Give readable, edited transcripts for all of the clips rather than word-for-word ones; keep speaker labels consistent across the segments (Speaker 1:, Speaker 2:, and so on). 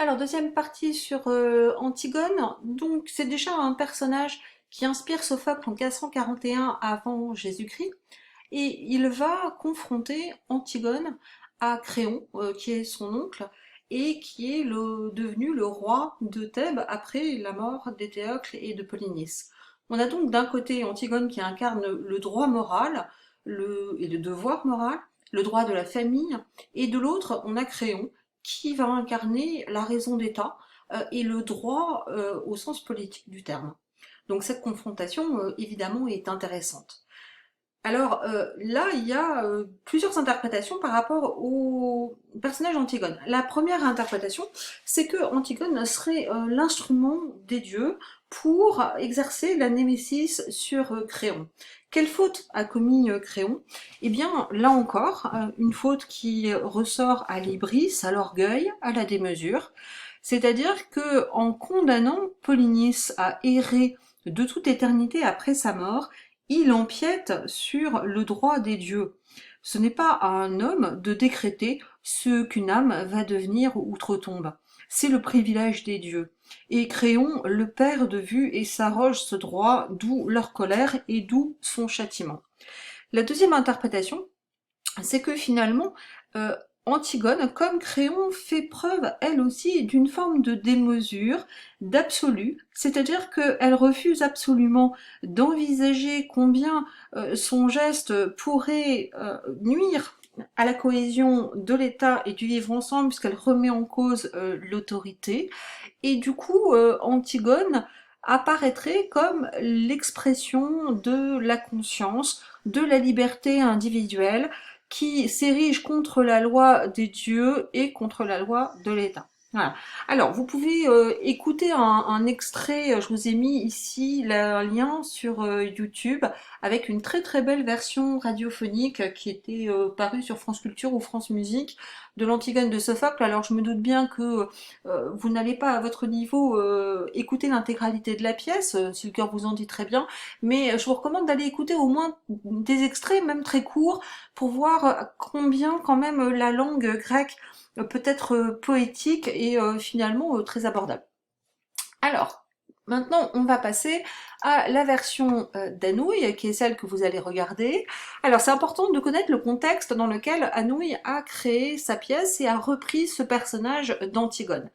Speaker 1: Alors, deuxième partie sur Antigone. Donc, c'est déjà un personnage qui inspire Sophocle en 441 avant Jésus-Christ. Et il va confronter Antigone à Créon, qui est son oncle, et qui est devenu le roi de Thèbes après la mort d'Étéocle et de Polynice. On a donc d'un côté Antigone qui incarne le droit moral et le devoir moral, le droit de la famille, et de l'autre on a Créon qui va incarner la raison d'État et le droit au sens politique du terme. Donc cette confrontation, évidemment, est intéressante. Alors là, il y a plusieurs interprétations par rapport au personnage d'Antigone. La première interprétation, c'est que Antigone serait l'instrument des dieux pour exercer la némésis sur Créon. Quelle faute a commis Créon? Eh bien, là encore, une faute qui ressort à l'hybris, à l'orgueil, à la démesure. C'est-à-dire que en condamnant Polynice à errer de toute éternité après sa mort, il empiète sur le droit des dieux. Ce n'est pas à un homme de décréter ce qu'une âme va devenir outre-tombe. C'est le privilège des dieux. Et Créon le perd de vue et s'arroge ce droit, d'où leur colère et d'où son châtiment. La deuxième interprétation, c'est que finalement, euh, Antigone, comme Créon, fait preuve, elle aussi, d'une forme de démesure, d'absolu, c'est-à-dire qu'elle refuse absolument d'envisager combien son geste pourrait nuire à la cohésion de l'État et du vivre ensemble, puisqu'elle remet en cause l'autorité. Et du coup, Antigone apparaîtrait comme l'expression de la conscience, de la liberté individuelle, qui s'érige contre la loi des dieux et contre la loi de l'État. Voilà. Alors, vous pouvez écouter un extrait, je vous ai mis ici un lien sur YouTube avec une très très belle version radiophonique qui était parue sur France Culture ou France Musique de l'Antigone de Sophocle. Alors, je me doute bien que vous n'allez pas à votre niveau écouter l'intégralité de la pièce, si le cœur vous en dit très bien, mais je vous recommande d'aller écouter au moins des extraits, même très courts, pour voir combien quand même la langue grecque peut être poétique et finalement très abordable. Alors, maintenant on va passer à la version d'Anouilh, qui est celle que vous allez regarder. Alors c'est important de connaître le contexte dans lequel Anouilh a créé sa pièce et a repris ce personnage d'Antigone.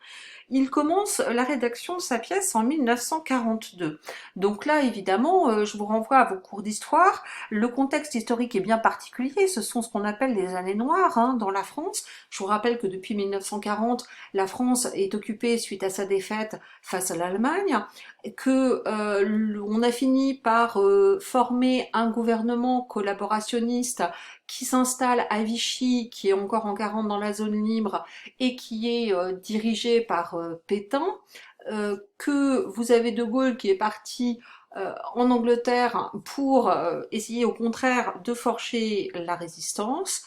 Speaker 1: Il commence la rédaction de sa pièce en 1942. Donc là, évidemment, je vous renvoie à vos cours d'histoire. Le contexte historique est bien particulier. Ce sont ce qu'on appelle les années noires hein, dans la France. Je vous rappelle que depuis 1940, la France est occupée suite à sa défaite face à l'Allemagne, que on a fini par former un gouvernement collaborationniste qui s'installe à Vichy, qui est encore en 40 dans la zone libre, et qui est dirigé par Pétain, que vous avez De Gaulle qui est parti en Angleterre pour essayer au contraire de forger la résistance.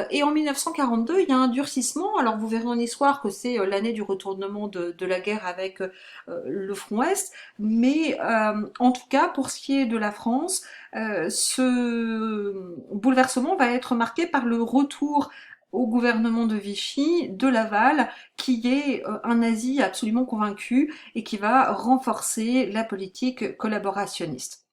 Speaker 1: Et en 1942, il y a un durcissement. Alors vous verrez en histoire que c'est l'année du retournement de la guerre avec le front Ouest. Mais en tout cas, pour ce qui est de la France, ce bouleversement va être marqué par le retour au gouvernement de Vichy, de Laval, qui est un nazi absolument convaincu et qui va renforcer la politique collaborationniste.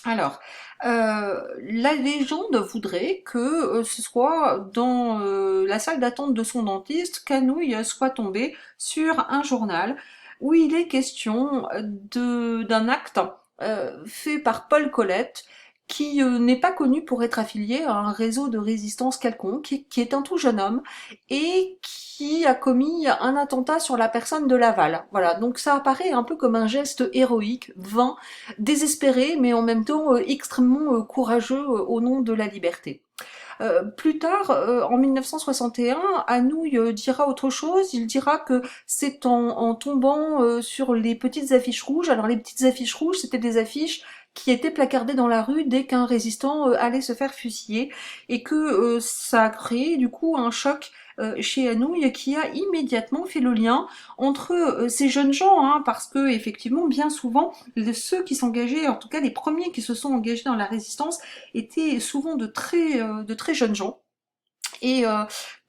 Speaker 1: Alors, la légende voudrait que ce soit dans la salle d'attente de son dentiste qu'Anouilh soit tombé sur un journal où il est question d'un acte fait par Paul Colette, qui n'est pas connu pour être affilié à un réseau de résistance quelconque, qui est un tout jeune homme, et qui a commis un attentat sur la personne de Laval. Voilà, donc ça apparaît un peu comme un geste héroïque, vain, désespéré, mais en même temps extrêmement courageux au nom de la liberté. Plus tard, en 1961, Anouilh dira autre chose. Il dira que c'est en tombant sur les petites affiches rouges. Alors les petites affiches rouges, c'était des affiches qui étaient placardées dans la rue dès qu'un résistant allait se faire fusiller, et que ça a créé du coup un choc chez Anouilh qui a immédiatement fait le lien entre ces jeunes gens, hein, parce que effectivement bien souvent ceux qui s'engageaient, en tout cas les premiers qui se sont engagés dans la résistance, étaient souvent de très jeunes gens. et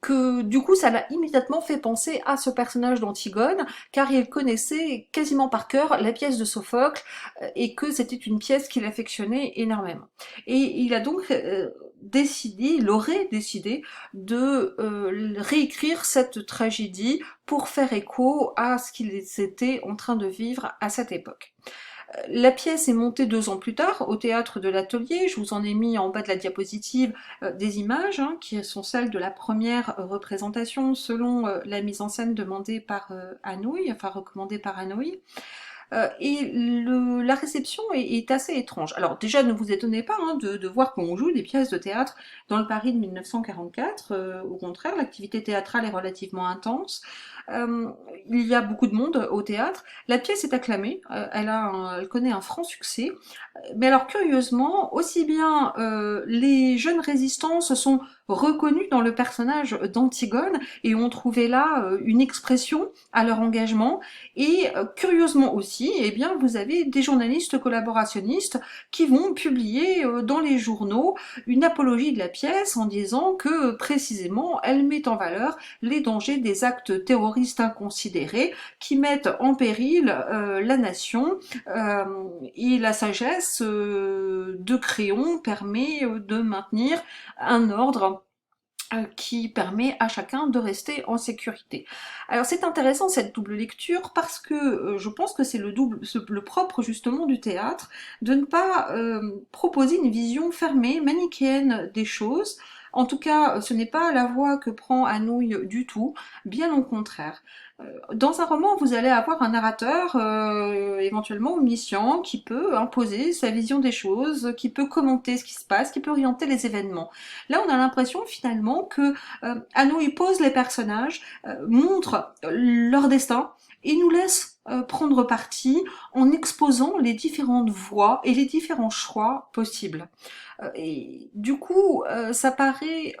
Speaker 1: que du coup ça l'a immédiatement fait penser à ce personnage d'Antigone, car il connaissait quasiment par cœur la pièce de Sophocle, et que c'était une pièce qu'il affectionnait énormément. Et il a donc décidé, il aurait décidé de réécrire cette tragédie pour faire écho à ce qu'ils étaient en train de vivre à cette époque. La pièce est montée 2 ans plus tard au théâtre de l'Atelier. Je vous en ai mis en bas de la diapositive des images, hein, qui sont celles de la première représentation selon la mise en scène demandée par Anouilh, enfin recommandée par Anouilh. La réception est assez étrange. Alors déjà, ne vous étonnez pas hein, de voir qu'on joue des pièces de théâtre dans le Paris de 1944. Au contraire, l'activité théâtrale est relativement intense. Euh, il y a beaucoup de monde au théâtre. La pièce est acclamée. Elle connaît un franc succès. Mais alors curieusement, aussi bien les jeunes résistants se sont reconnus dans le personnage d'Antigone et ont trouvé là une expression à leur engagement. Et curieusement aussi, eh bien, vous avez des journalistes collaborationnistes qui vont publier dans les journaux une apologie de la pièce en disant que précisément elle met en valeur les dangers des actes terroristes inconsidérés qui mettent en péril la nation et la sagesse de Créon permet de maintenir un ordre qui permet à chacun de rester en sécurité. Alors c'est intéressant cette double lecture parce que je pense que c'est le propre justement du théâtre de ne pas proposer une vision fermée, manichéenne des choses. En tout cas, ce n'est pas la voie que prend Anouilh du tout, bien au contraire. Dans un roman, vous allez avoir un narrateur éventuellement omniscient qui peut imposer sa vision des choses, qui peut commenter ce qui se passe, qui peut orienter les événements. Là, on a l'impression finalement que Anouilh pose les personnages, montre leur destin et nous laisse prendre parti en exposant les différentes voies et les différents choix possibles. Et du coup, ça paraît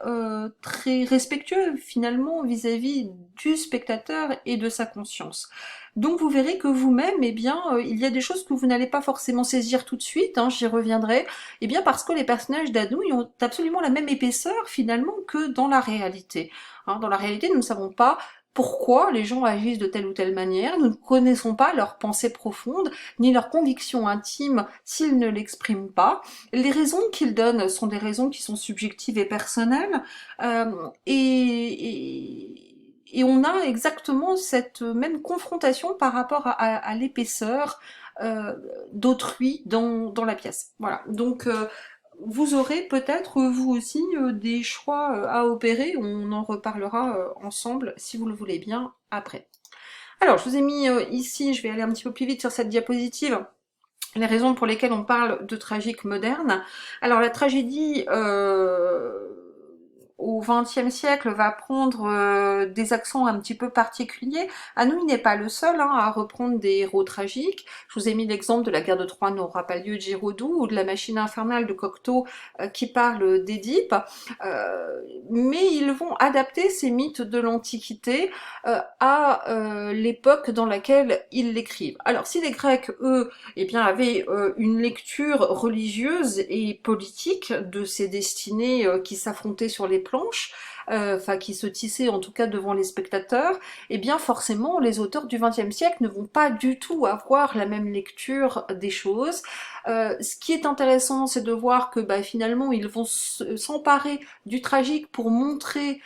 Speaker 1: très respectueux finalement vis-à-vis du spectateur et de sa conscience. Donc vous verrez que vous-même, eh bien, il y a des choses que vous n'allez pas forcément saisir tout de suite, hein, j'y reviendrai, eh bien parce que les personnages d'Anouilh ont absolument la même épaisseur finalement que dans la réalité. Hein, dans la réalité, nous ne savons pas pourquoi les gens agissent de telle ou telle manière, nous ne connaissons pas leurs pensées profondes, ni leurs convictions intimes s'ils ne l'expriment pas. Les raisons qu'ils donnent sont des raisons qui sont subjectives et personnelles, euh, et on a exactement cette même confrontation par rapport à l'épaisseur d'autrui dans la pièce. Voilà, donc vous aurez peut-être vous aussi des choix à opérer, on en reparlera ensemble si vous le voulez bien après. Alors je vous ai mis ici, je vais aller un petit peu plus vite sur cette diapositive, les raisons pour lesquelles on parle de tragique moderne. Alors la tragédie au XXe siècle va prendre des accents un petit peu particuliers. Anouilh n'est pas le seul hein, à reprendre des héros tragiques. Je vous ai mis l'exemple de la guerre de Troie n'aura pas lieu de Giraudoux ou de la machine infernale de Cocteau qui parle d'Édipe. Mais ils vont adapter ces mythes de l'Antiquité à l'époque dans laquelle ils l'écrivent. Alors si les Grecs, eux, eh bien, avaient une lecture religieuse et politique de ces destinées qui s'affrontaient sur les planches, enfin qui se tissaient en tout cas devant les spectateurs, eh bien forcément les auteurs du XXe siècle ne vont pas du tout avoir la même lecture des choses. Ce qui est intéressant, c'est de voir que bah, finalement ils vont s'emparer du tragique pour montrer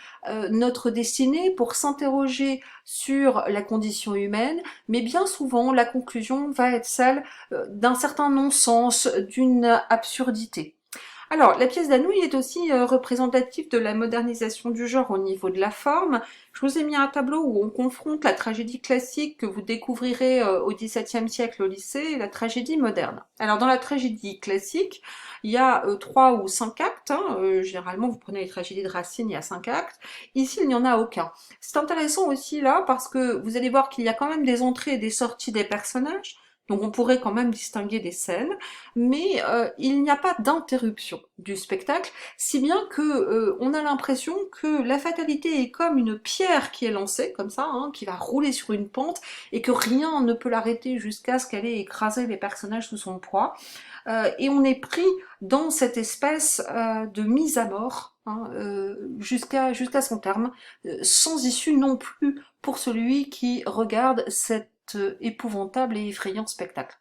Speaker 1: notre destinée, pour s'interroger sur la condition humaine, mais bien souvent la conclusion va être celle d'un certain non-sens, d'une absurdité. Alors, la pièce d'Anouilh est aussi représentative de la modernisation du genre au niveau de la forme. Je vous ai mis un tableau où on confronte la tragédie classique que vous découvrirez au XVIIe siècle au lycée et la tragédie moderne. Alors, dans la tragédie classique, il y a 3 ou 5 actes. Hein, généralement, vous prenez les tragédies de Racine, il y a 5 actes. Ici, il n'y en a aucun. C'est intéressant aussi là parce que vous allez voir qu'il y a quand même des entrées et des sorties des personnages, Donc on pourrait quand même distinguer des scènes, mais il n'y a pas d'interruption du spectacle, si bien que on a l'impression que la fatalité est comme une pierre qui est lancée, comme ça, hein, qui va rouler sur une pente, et que rien ne peut l'arrêter jusqu'à ce qu'elle ait écrasé les personnages sous son poids. Et on est pris dans cette espèce de mise à mort, hein, jusqu'à son terme, sans issue non plus pour celui qui regarde cet épouvantable et effrayant spectacle.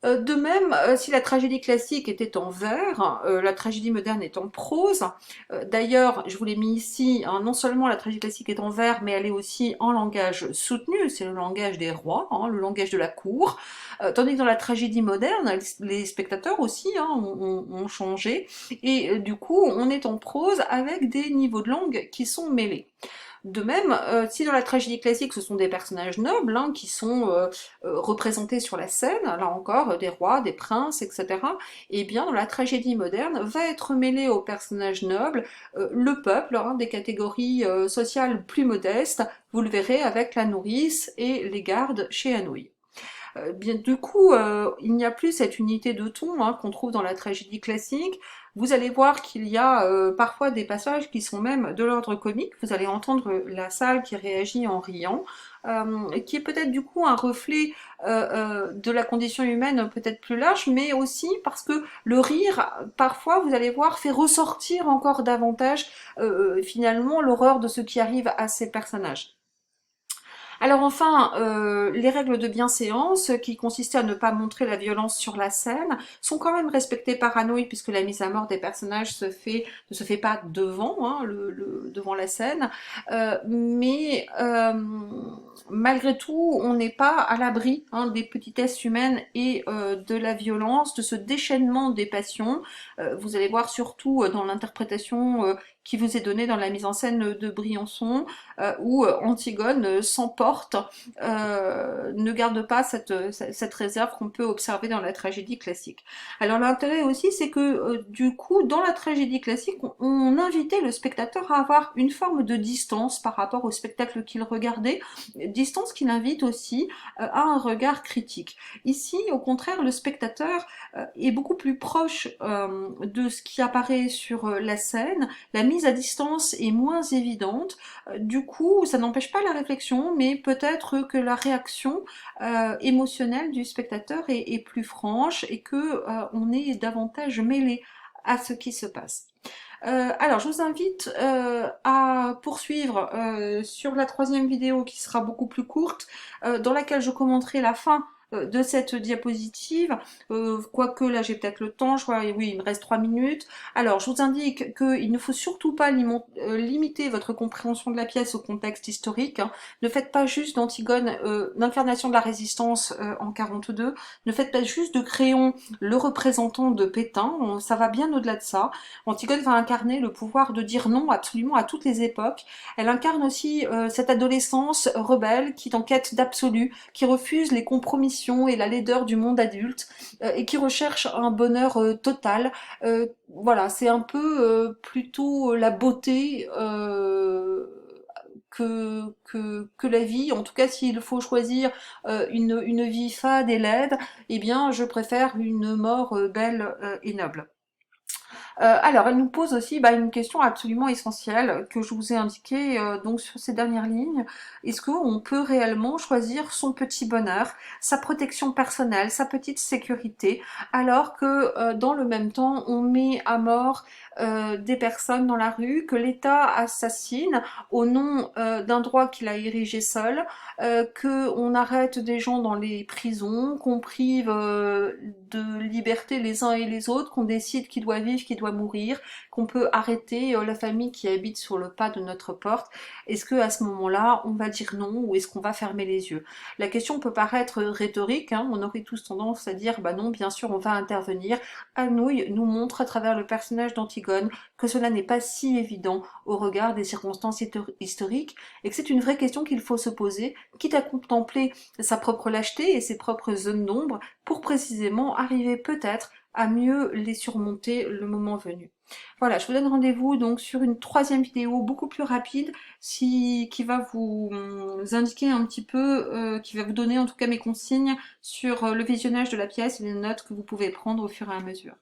Speaker 1: De même, si la tragédie classique était en vers, la tragédie moderne est en prose. D'ailleurs, je vous l'ai mis ici, hein, non seulement la tragédie classique est en vers, mais elle est aussi en langage soutenu, c'est le langage des rois, hein, le langage de la cour. Tandis que dans la tragédie moderne, les spectateurs aussi hein, ont changé, et du coup, on est en prose avec des niveaux de langue qui sont mêlés. De même, si dans la tragédie classique, ce sont des personnages nobles hein, qui sont représentés sur la scène, là encore, des rois, des princes, etc., eh bien, dans la tragédie moderne, va être mêlé aux personnages nobles le peuple, hein, des catégories sociales plus modestes, vous le verrez avec la nourrice et les gardes chez Hanouilh. Bien, du coup, il n'y a plus cette unité de ton hein, qu'on trouve dans la tragédie classique. Vous allez voir qu'il y a parfois des passages qui sont même de l'ordre comique. Vous allez entendre la salle qui réagit en riant, qui est peut-être du coup un reflet de la condition humaine peut-être plus large, mais aussi parce que le rire, parfois, vous allez voir, fait ressortir encore davantage finalement l'horreur de ce qui arrive à ces personnages. Alors enfin, les règles de bienséance, qui consistaient à ne pas montrer la violence sur la scène, sont quand même respectées par Hanoï, puisque la mise à mort des personnages ne se fait pas devant, hein, devant la scène, mais malgré tout, on n'est pas à l'abri hein, des petitesses humaines et de la violence, de ce déchaînement des passions. Vous allez voir surtout dans l'interprétation qui vous est donnée dans la mise en scène de Briançon, où Antigone s'emporte, ne garde pas cette réserve qu'on peut observer dans la tragédie classique. Alors l'intérêt aussi, c'est que du coup, dans la tragédie classique, on invitait le spectateur à avoir une forme de distance par rapport au spectacle qu'il regardait, distance qui l'invite aussi à un regard critique. Ici, au contraire, le spectateur est beaucoup plus proche de ce qui apparaît sur la scène, la mise à distance est moins évidente, du coup, ça n'empêche pas la réflexion, mais peut-être que la réaction émotionnelle du spectateur est plus franche et que on est davantage mêlé à ce qui se passe. Alors, je vous invite à poursuivre sur la troisième vidéo qui sera beaucoup plus courte, dans laquelle je commenterai la fin de cette diapositive, quoique là j'ai peut-être le temps, je crois, oui, il me reste 3 minutes. Alors, je vous indique qu'il ne faut surtout pas limiter votre compréhension de la pièce au contexte historique, hein. Ne faites pas juste d'Antigone l'incarnation de la résistance en 42, ne faites pas juste de Créon le représentant de Pétain, ça va bien au-delà de ça. Antigone va incarner le pouvoir de dire non absolument à toutes les époques. Elle incarne aussi cette adolescence rebelle qui est en quête d'absolu, qui refuse les compromissions et la laideur du monde adulte et qui recherche un bonheur total. Voilà, c'est un peu plutôt la beauté que la vie. En tout cas, s'il faut choisir une vie fade et laide, eh bien, je préfère une mort belle et noble. Alors, elle nous pose aussi une question absolument essentielle que je vous ai indiquée donc sur ces dernières lignes. Est-ce qu'on peut réellement choisir son petit bonheur, sa protection personnelle, sa petite sécurité, alors que dans le même temps, on met à mort des personnes dans la rue, que l'État assassine au nom d'un droit qu'il a érigé seul, qu'on arrête des gens dans les prisons, qu'on prive de liberté les uns et les autres, qu'on décide qui doit vivre, qui doit mourir, qu'on peut arrêter la famille qui habite sur le pas de notre porte. Est-ce que à ce moment-là, on va dire non ou est-ce qu'on va fermer les yeux? La question peut paraître rhétorique, hein, on aurait tous tendance à dire bah non, bien sûr, on va intervenir. Hanouilh nous montre à travers le personnage d'Antigone que cela n'est pas si évident au regard des circonstances historiques et que c'est une vraie question qu'il faut se poser, quitte à contempler sa propre lâcheté et ses propres zones d'ombre pour précisément arriver peut-être à mieux les surmonter le moment venu. Voilà, je vous donne rendez-vous donc sur une troisième vidéo beaucoup plus rapide qui va vous indiquer un petit peu, qui va vous donner en tout cas mes consignes sur le visionnage de la pièce et les notes que vous pouvez prendre au fur et à mesure.